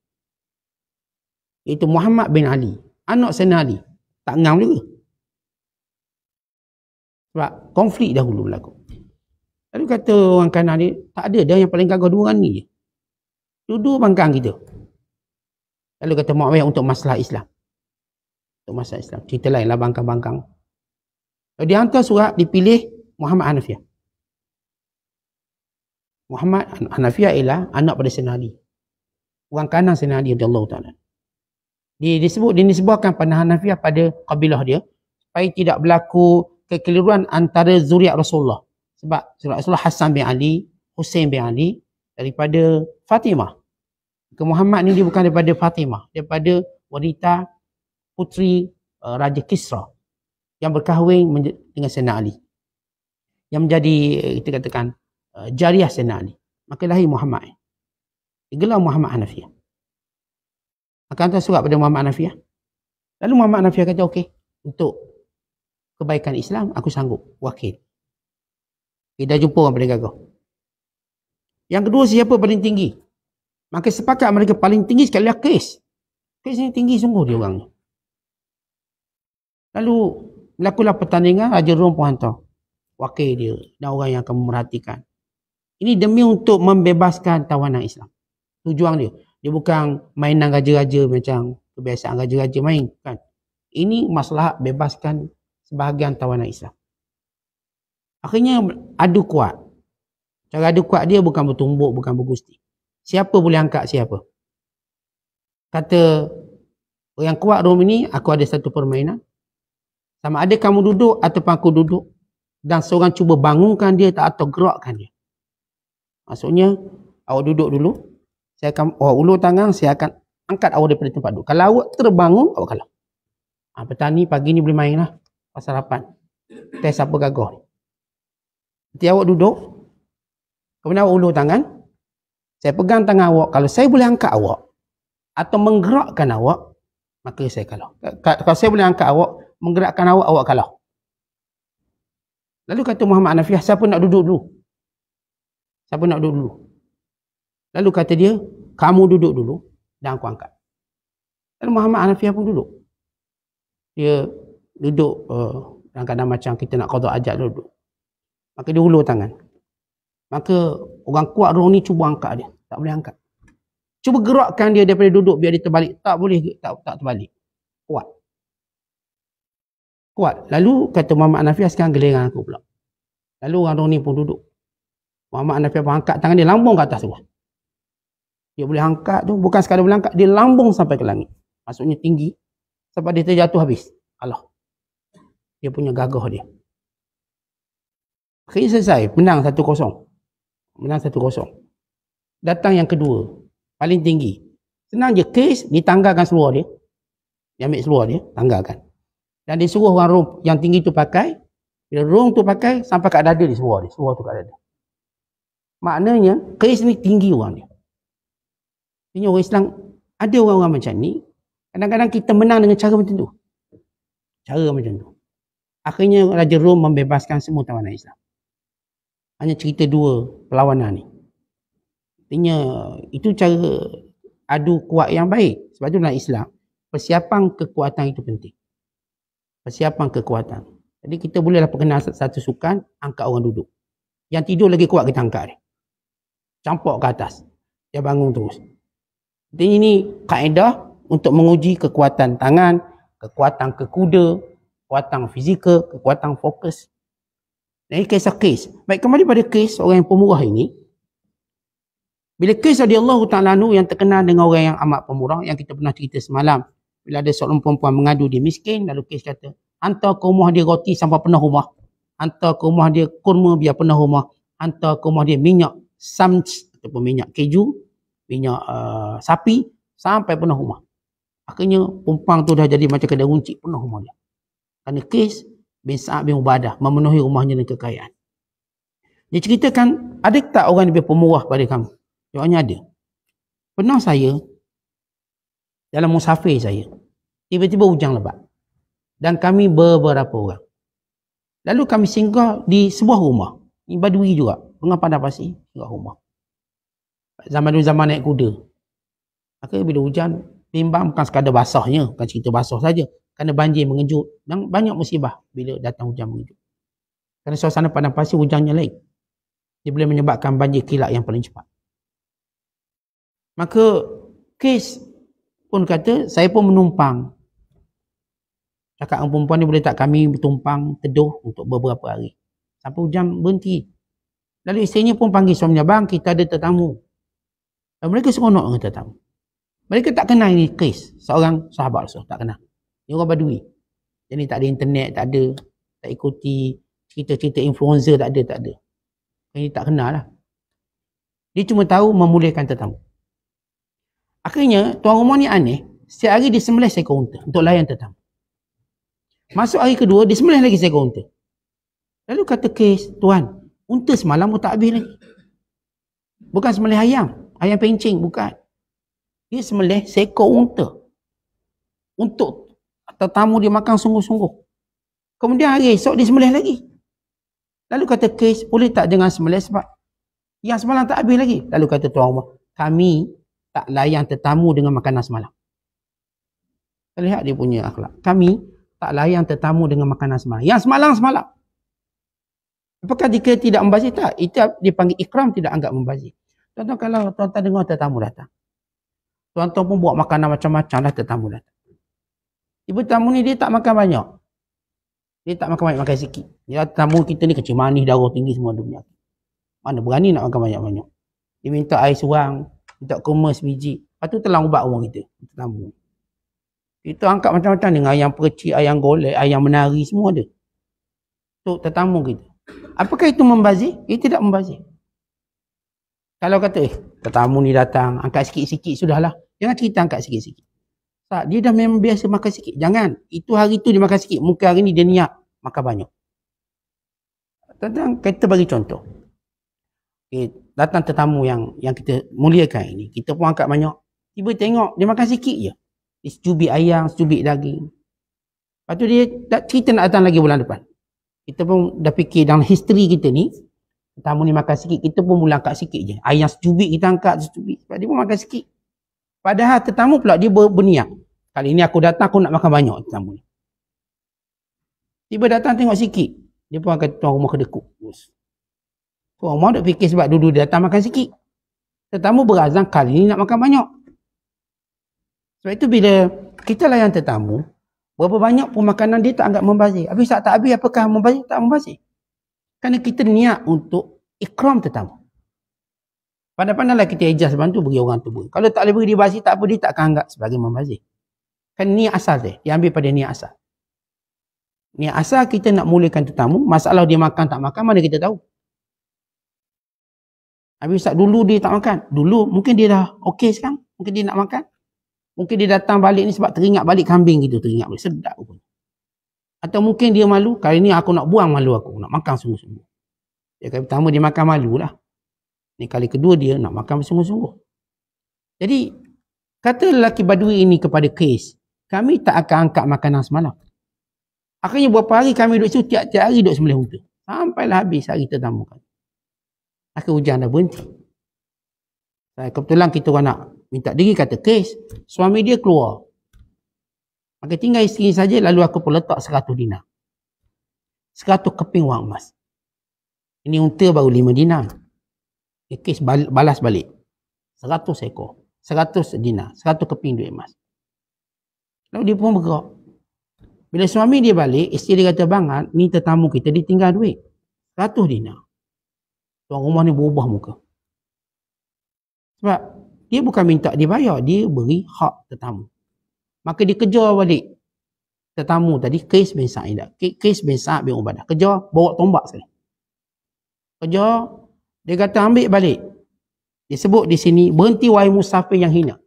Iaitu Muhammad bin Ali. Anak Sayyidina Ali. Tak ngang juga. Sebab konflik dahulu berlaku. Lalu kata orang kanan ni, tak ada dah yang paling gagah dua orang ni je. Dua-dua bangkang kita. Lalu kata Muawiyah untuk masalah Islam. Untuk masalah Islam. Cerita lain lah bangkang-bangkang. Lalu dia hantar surat dipilih Muhammad Hanafiyah. Muhammad Hanafiyah ialah anak pada Sayyidina Ali. Orang kanan Sayyidina Ali radhiyallahu ta'ala. Dia disebutkan pada Hanafiyah pada kabilah dia supaya tidak berlaku kekeliruan antara zuriat Rasulullah. Sebab zuriat Rasulullah Hasan bin Ali, Husain bin Ali daripada Fatimah. Ke Muhammad ni dia bukan daripada Fatimah, daripada wanita puteri Raja Kisra yang berkahwin dengan Sayyidina Ali. Yang menjadi kita katakan jariah Sayyidina Ali. Maka lahir Muhammad. Digelar Muhammad Hanafiyah. Maka hantar surat pada Muhammad Hanafiyah. Lalu Muhammad Hanafiyah kata okey, untuk kebaikan Islam aku sanggup wakil. Kita jumpa orang paling gagah. Yang kedua, siapa paling tinggi? Maka sepakat mereka paling tinggi sekali adalah Qais. Qais ni tinggi sungguh dia orang ni. Lalu berlakulah pertandingan, Raja Rom pun hantar wakil dia dan orang yang akan memerhatikan. Ini demi untuk membebaskan tawanan Islam. Tujuan dia. Dia bukan mainan raja-raja macam kebiasaan raja-raja main. Kan? Ini masalah bebaskan sebahagian tawanan Islam. Akhirnya adu kuat. Cara adu kuat dia bukan bertumbuk, bukan bergusti. Siapa boleh angkat siapa. Kata yang kuat Rom ini, aku ada satu permainan. Sama ada kamu duduk ataupun aku duduk. Dan seorang cuba bangunkan dia atau gerakkan dia. Maksudnya, awak duduk dulu. Saya akan ulur tangan, saya akan angkat awak daripada tempat duduk. Kalau awak terbangun, awak kalah. Petani pagi ni boleh main lah. Pasal rapat. Tes apa gagah ni. Nanti awak duduk. Kemudian awak ulur tangan. Saya pegang tangan awak. Kalau saya boleh angkat awak. Atau menggerakkan awak. Maka saya kalah. Kalau saya boleh angkat awak. Menggerakkan awak, awak kalah. Lalu kata Muhammad Hanafiyah, siapa nak duduk dulu? Siapa nak duduk dulu? Lalu kata dia, kamu duduk dulu dan aku angkat. Lalu Muhammad Hanafiyah pun duduk. Dia duduk dalam keadaan macam kita nak qada ajal duduk. Maka dia ulur tangan. Maka orang kuat Rom ni cuba angkat dia. Tak boleh angkat. Cuba gerakkan dia daripada duduk biar dia terbalik. Tak boleh, tak terbalik. Kuat. Kuat. Lalu kata Muhammad Hanafiyah, sekarang giliran aku pula. Lalu orang Rom ni pun duduk. Muhammad Hanafiyah pun angkat tangan dia, lambung ke atas tu. Dia boleh angkat tu, bukan sekadar boleh angkat, dia lambung sampai ke langit. Maksudnya tinggi. Sampai dia terjatuh habis. Allah. Dia punya gagah dia. Akhirnya selesai. Menang 1-0. Menang 1-0. Datang yang kedua. Paling tinggi. Senang je. Qais ditanggalkan seluar dia. Dia ambil seluar dia. Tanggalkan. Dan dia suruh orang Rom yang tinggi tu pakai. Bila Rom tu pakai, sampai kat dada dia seluar dia. Seluar tu kat dada. Maknanya, Qais ni tinggi orang dia. Ini orang Islam, ada orang-orang macam ni. Kadang-kadang kita menang dengan cara macam tu. Cara macam tu. Akhirnya Raja Rom membebaskan semua tawanan Islam. Hanya cerita dua perlawanan ni. Artinya itu cara adu kuat yang baik. Sebab tu dalam Islam, persiapan kekuatan itu penting. Persiapan kekuatan. Jadi kita bolehlah perkenal satu sukan, angkat orang duduk. Yang tidur lagi kuat kita angkat dia. Campak ke atas. Dia bangun terus. Jadi ini kaedah untuk menguji kekuatan tangan, kekuatan kekuda, kekuatan fizikal, kekuatan fokus. Ini kisah kes. Baik, kembali pada kes orang yang pemurah ini. Bila kes radhiyallahu ta'ala anhu yang terkenal dengan orang yang amat pemurah, yang kita pernah cerita semalam. Bila ada seorang perempuan mengadu dia miskin, lalu kes kata, hantar ke rumah dia roti sampai penuh rumah. Hantar ke rumah dia kurma biar penuh rumah. Hantar ke rumah dia minyak samch ataupun minyak keju, minyak sapi sampai penuh rumah. Akhirnya perempuan tu dah jadi macam kedai runcit penuh rumah dia. Kerana kes bin Sa'ad bin Ubadah memenuhi rumahnya dengan kekayaan. Dia ceritakan, ada tak orang lebih pemurah pada kamu? Jawabnya ada. Pernah saya dalam musafir saya, tiba-tiba hujan lebat. Dan kami beberapa orang. Lalu kami singgah di sebuah rumah. Ini badui juga. Dengan padang pasir, singgah rumah. Zaman dulu zaman naik kuda. Maka bila hujan, bimbang bukan sekadar basahnya. Bukan cerita basah saja. Kerana banjir mengejut. Dan banyak musibah bila datang hujan mengejut. Kerana suasana padang pasir hujannya lain. Dia boleh menyebabkan banjir kilat yang paling cepat. Maka kes pun kata, saya pun menumpang. Cakap dengan perempuan ni, boleh tak kami bertumpang teduh untuk beberapa hari. Sampai hujan berhenti. Lalu isterinya pun panggil suaminya, bang kita ada tetamu. Dan mereka seronok dengan tetamu. Mereka tak kenal ini kes. Seorang sahabat Rasul, tak kenal. Dia orang badui. Jadi tak ada internet, tak ada. Tak ikuti cerita-cerita influencer, tak ada. Ini tak kenal lah. Dia cuma tahu memulihkan tetamu. Akhirnya, tuan rumah ni aneh. Setiap hari dia sembelih seekor unta untuk layan tetamu. Masuk hari kedua, dia sembelih lagi seekor unta. Lalu kata kes, tuan, unta semalam pun tak habis lagi. Bukan sembelih ayam pencing, bukan. Dia sembelih seekor unta. Untuk tetamu dia makan sungguh-sungguh. Kemudian hari esok dia sembelih lagi. Lalu kata kes, boleh tak jangan sembelih sebab yang semalam tak habis lagi. Lalu kata tuan rumah, kami tak layan tetamu dengan makanan semalam. Kita lihat dia punya akhlak. Kami tak layan tetamu dengan makanan semalam. Yang semalam. Apakah jika tidak membazir? Tak. Itu dipanggil ikram, tidak anggap membazir. Tuan-tuan, kalau tuan-tuan dengar tetamu datang. Tuan-tuan pun buat makanan macam-macam lah tetamu datang. Ibu tamu ni dia tak makan banyak. Dia tak makan banyak, makan sikit. Dia tamu kita ni kecil manis, darah tinggi semua dia punya. Mana berani nak makan banyak-banyak. Dia minta air suang, minta kurma sebiji. Lepas tu telang ubat rumah kita. Tetamu. Kita angkat macam-macam dengan ayam percik, ayam golek, ayam menari, semua ada. Untuk tetamu kita. Apakah itu membazir? Ia tidak membazir. Kalau kata, tetamu ni datang, angkat sikit-sikit, sudahlah. Jangan cerita angkat sikit-sikit. Tak, dia dah memang biasa makan sikit. Jangan. Itu hari tu dia makan sikit. Mungkin hari ni dia niat makan banyak. Tentang kita bagi contoh. Datang tetamu yang kita muliakan ini. Kita pun angkat banyak. Tiba tengok, dia makan sikit je. Dia secubit ayam, secubit daging. Lepas tu dia cerita nak datang lagi bulan depan. Kita pun dah fikir dalam history kita ni, tetamu ni makan sikit, kita pun mula angkat sikit je. Ayam secubit kita angkat secubit. Sebab dia pun makan sikit. Padahal tetamu pula dia berniat. Kali ni aku datang, aku nak makan banyak tetamu ni. Tiba datang tengok sikit. Dia pun akan tuan rumah kedekut. Tuan rumah tak fikir sebab dulu dia datang makan sikit. Tetamu berazam kali ni nak makan banyak. Sebab itu bila kita layan tetamu, berapa banyak pun makanan dia tak anggap membazir. Habis tak habis, apakah membazir? Tak membazir. Kerana kita niat untuk ikram tetamu. Pandai-pandailah kita ejaz bantu bagi orang tu. Kalau tak boleh beri dia bazir, tak apa, dia tak akan anggap sebagai membazir. Kan niat asal dia. Dia ambil pada niat asal. Niat asal kita nak mulakan tetamu, masalah dia makan tak makan, mana kita tahu. Habis tak dulu dia tak makan. Dulu mungkin dia dah okey sekarang. Mungkin dia nak makan. Mungkin dia datang balik ni sebab teringat balik kambing gitu. Teringat balik. Sedap pun. Atau mungkin dia malu. Kali ni aku nak buang malu aku. Nak makan sungguh-sungguh. Ya, kali pertama dia makan malu lah. Ni kali kedua dia nak makan sungguh-sungguh. Jadi, kata lelaki badui ini kepada kes, kami tak akan angkat makanan semalam. Akhirnya berapa hari kami duduk situ, tiap-tiap hari duduk sembelih unta. Sampailah habis hari tetamu kami. Akhir hujan dah berhenti. Kebetulan kita orang nak minta diri, kata kes, suami dia keluar. Maka tinggal isteri saja, lalu aku pun letak 100 dinar. 100 keping wang emas. Ini unta baru 5 dinar. Kes balas balik. 100 ekor. 100 dinar. 100 keping duit emas. Lalu dia pun bergerak. Bila suami dia balik, isteri dia kata, bang, ni tetamu kita, dia tinggal duit 100 dinar. Tuan rumah ni berubah muka. Sebab dia bukan minta dia bayar, dia beri hak tetamu. Maka dia kejar balik tetamu tadi, Qais bin Sa'id. Qais bin Sa'id bin Ubadah. Kejar, bawa tombak sekali. Kejar, dia kata ambil balik. Dia sebut di sini, berhenti wahai musafir yang hina.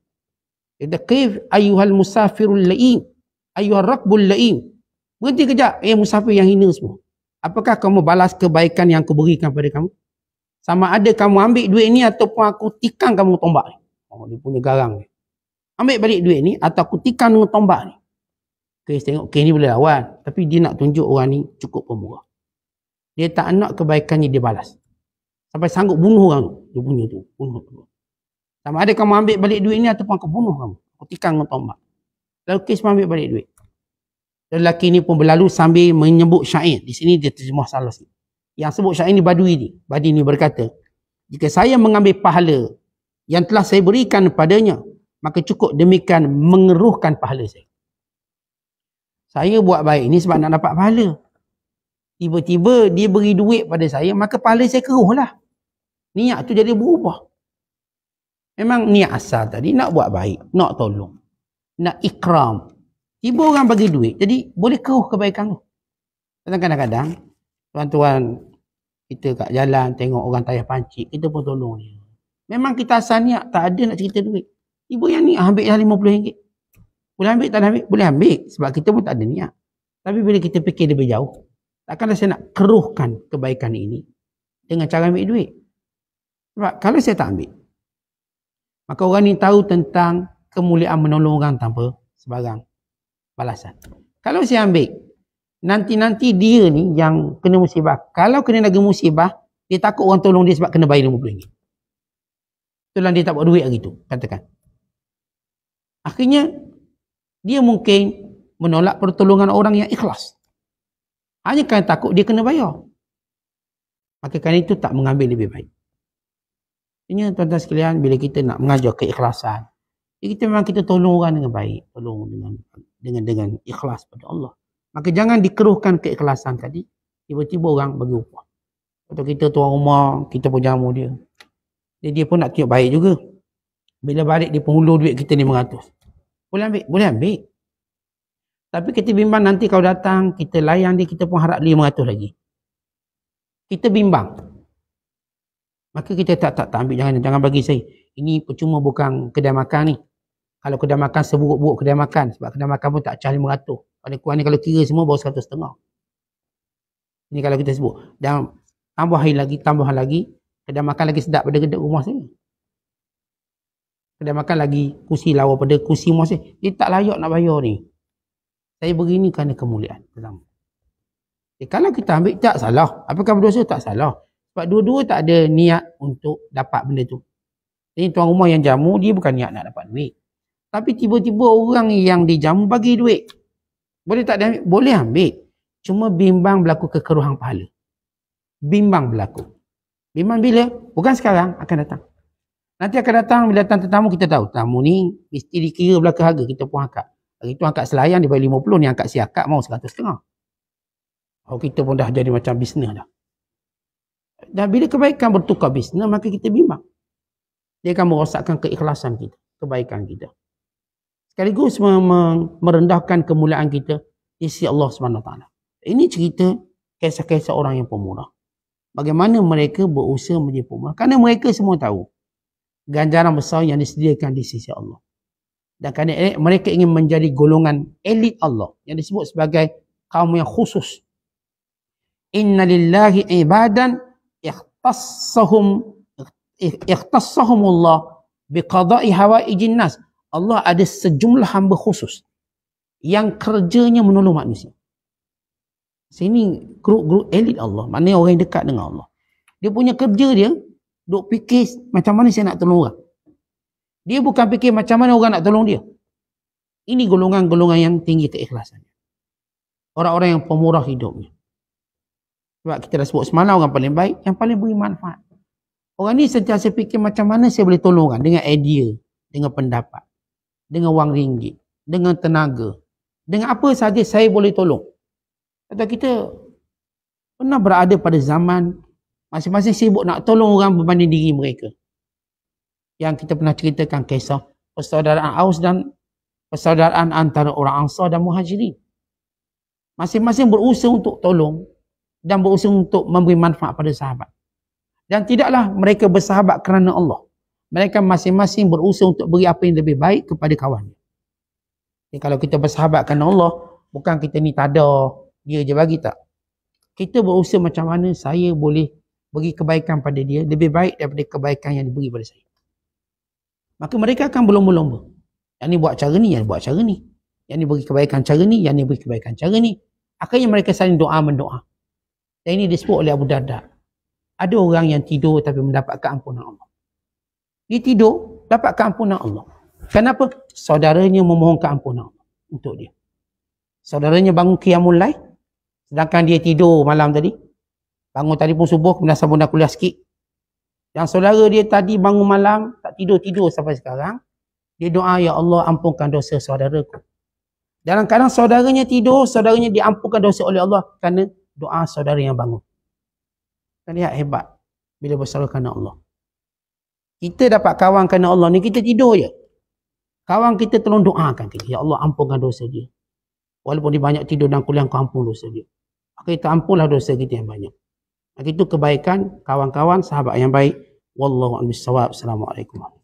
Dia kata, Qif ayyuhal musafirul la'im, ayyuhal rakbul la'im. Berhenti kejap, musafir yang hina semua. Apakah kamu balas kebaikan yang aku berikan pada kamu? Sama ada kamu ambil duit ni ataupun aku tikam kamu tombak ni. Oh, dia punya garang ni. Ambil balik duit ni atau aku tikam dengan tombak ni. Qais tengok, Qais ni boleh lawan. Tapi dia nak tunjuk orang ni cukup pemurah. Dia tak nak kebaikannya dia balas. Sampai sanggup bunuh orang tu. Dia punya tu. Bunuh. Sama ada kamu ambil balik duit ni ataupun aku bunuh kamu. Aku tikam dengan tombak. Lalu Qais ambil balik duit. Lelaki ni pun berlalu sambil menyebut syair. Di sini dia terjemah salah sikit. Yang sebut syair ni Badui ni. Badui ni berkata, jika saya mengambil pahala yang telah saya berikan padanya, maka cukup demikian mengeruhkan pahala saya. Saya buat baik ni sebab nak dapat pahala. Tiba-tiba dia beri duit pada saya, maka pahala saya keruh lah. Niat tu jadi berubah. Memang niat asal tadi nak buat baik, nak tolong, nak ikram. Tiba orang bagi duit, jadi boleh keruh kebaikan tu. Kadang-kadang, tuan-tuan kita kat jalan tengok orang tayar pancik, kita pun tolong dia. Memang kita asal niat tak ada nak cerita duit. Ibu yang ni ambil dah RM50. Boleh ambil tak ambil? Boleh ambil sebab kita pun tak ada niat. Tapi bila kita fikir lebih jauh, takkanlah saya nak keruhkan kebaikan ini dengan cara ambil duit. Sebab kalau saya tak ambil, maka orang ni tahu tentang kemuliaan menolong orang tanpa sebarang balasan. Kalau saya ambil, nanti-nanti dia ni yang kena musibah. Kalau kena lagi musibah, dia takut orang tolong dia sebab kena bayar RM50. Itulah dia tak buat duit hari tu, katakan. Akhirnya, dia mungkin menolak pertolongan orang yang ikhlas. Hanya kerana takut dia kena bayar. Maka kerana itu tak mengambil lebih baik. Ini tuan-tuan sekalian, bila kita nak mengajar keikhlasan, kita memang kita tolong orang dengan baik. Tolong dengan ikhlas pada Allah. Maka jangan dikeruhkan keikhlasan tadi, tiba-tiba orang bagi upah. Atau kita tuan rumah, kita pun jamu dia. Jadi dia pun nak tunjuk baik juga. Bila balik dia pun hulur duit kita RM500. Boleh ambil? Boleh ambil. Tapi kita bimbang nanti kalau datang, kita layan dia, kita pun harap RM500 lagi. Kita bimbang. Maka kita tak ambil, jangan bagi saya. Ini percuma bukan kedai makan ni. Kalau kedai makan seburuk-buruk kedai makan, sebab kedai makan pun tak cah RM500. Pada kurang ni kalau kira semua baru 150. Ini kalau kita sebut. Dan tambahan lagi, kedai makan lagi sedap pada kedai rumah saya. Kedai makan lagi kursi lawa pada kursi rumah saya. Dia tak layak nak bayar ni. Saya beri ni kerana kemuliaan. Kalau kita ambil, tak salah. Apakah berdosa? Tak salah. Sebab dua-dua tak ada niat untuk dapat benda tu. Jadi tuan rumah yang jamu, dia bukan niat nak dapat duit. Tapi tiba-tiba orang yang dijamu bagi duit. Boleh tak diambil? Boleh ambil. Cuma bimbang berlaku kekeruhan pahala. Bimbang berlaku. Bimbang bila? Bukan sekarang, akan datang. Nanti akan datang, bila datang tetamu kita tahu. Tamu ni mesti dikira belakang harga, kita pun angkat. Hari tu angkat selayan dia bagi 50, ni angkat siakak mau 100,5. Oh, kita pun dah jadi macam bisnes dah. Dan bila kebaikan bertukar bisnes, maka kita bimbang. Dia akan merosakkan keikhlasan kita, kebaikan kita. Sekaligus merendahkan kemuliaan kita di sisi Allah SWT. Ini cerita kisah-kisah orang yang pemurah. Bagaimana mereka berusaha menjadi pemurah. Kerana mereka semua tahu ganjaran besar yang disediakan di sisi Allah. Dan kerana mereka ingin menjadi golongan elit Allah yang disebut sebagai kaum yang khusus. Inna lillahi ibadan ikhtassahumullah biqada'i hawaijin nas. Allah ada sejumlah hamba khusus yang kerjanya menolong manusia. Sini grup elit Allah, maknanya orang yang dekat dengan Allah. Dia punya kerja dia duk fikir macam mana saya nak tolong orang. Dia bukan fikir macam mana orang nak tolong dia. Ini golongan-golongan yang tinggi keikhlasannya. Orang-orang yang pemurah hidupnya. Sebab kita dah sebut semalam, orang paling baik, yang paling beri manfaat. Orang ni sentiasa fikir macam mana saya boleh tolong orang dengan idea, dengan pendapat, dengan wang ringgit. dengan tenaga, dengan apa saja saya boleh tolong. Atau kita pernah berada pada zaman masing-masing sibuk nak tolong orang berbanding diri mereka. Yang kita pernah ceritakan kisah persaudaraan Aus dan persaudaraan antara orang Ansar dan Muhajirin. Masing-masing berusaha untuk tolong dan berusaha untuk memberi manfaat pada sahabat. Dan tidaklah mereka bersahabat kerana Allah. Mereka masing-masing berusaha untuk beri apa yang lebih baik kepada kawannya. Jadi kalau kita bersahabat kerana Allah, bukan kita ni tak ada, dia je bagi tak. Kita berusaha macam mana saya boleh beri kebaikan pada dia lebih baik daripada kebaikan yang diberi pada saya. Maka mereka akan berlomba-lomba. Yang ni buat cara ni, yang buat cara ni. Yang ni beri kebaikan cara ni, yang ni beri kebaikan cara ni. Akhirnya mereka saling doa-mendoa. Dan ini disebut oleh Abu Darda. Ada orang yang tidur tapi mendapat keampunan Allah. Dia tidur, dapat keampunan Allah. Kenapa? Saudaranya memohon keampunan Allah untuk dia. Saudaranya bangun qiyamul lail, sedangkan dia tidur malam tadi. Bangun tadi pun subuh, kemudian sambung dah kuliah sikit. Dan saudara dia tadi bangun malam, tak tidur-tidur sampai sekarang. Dia doa, ya Allah ampunkan dosa saudaraku. Dalam keadaan saudaranya tidur, saudaranya diampunkan dosa oleh Allah kerana doa saudara yang bangun. Kan lihat hebat bila bersaudara kerana Allah. Kita dapat kawan kerana Allah ni, kita tidur je. Kawan kita tolong doakan kita. Ya Allah ampunkan dosa dia. Walaupun dia banyak tidur dan kuliah, kau ampun dosa dia. Maka kita ampunlah dosa kita yang banyak. Maka itu kebaikan kawan-kawan sahabat yang baik. Wallahu a'lam bishawab. Assalamualaikum.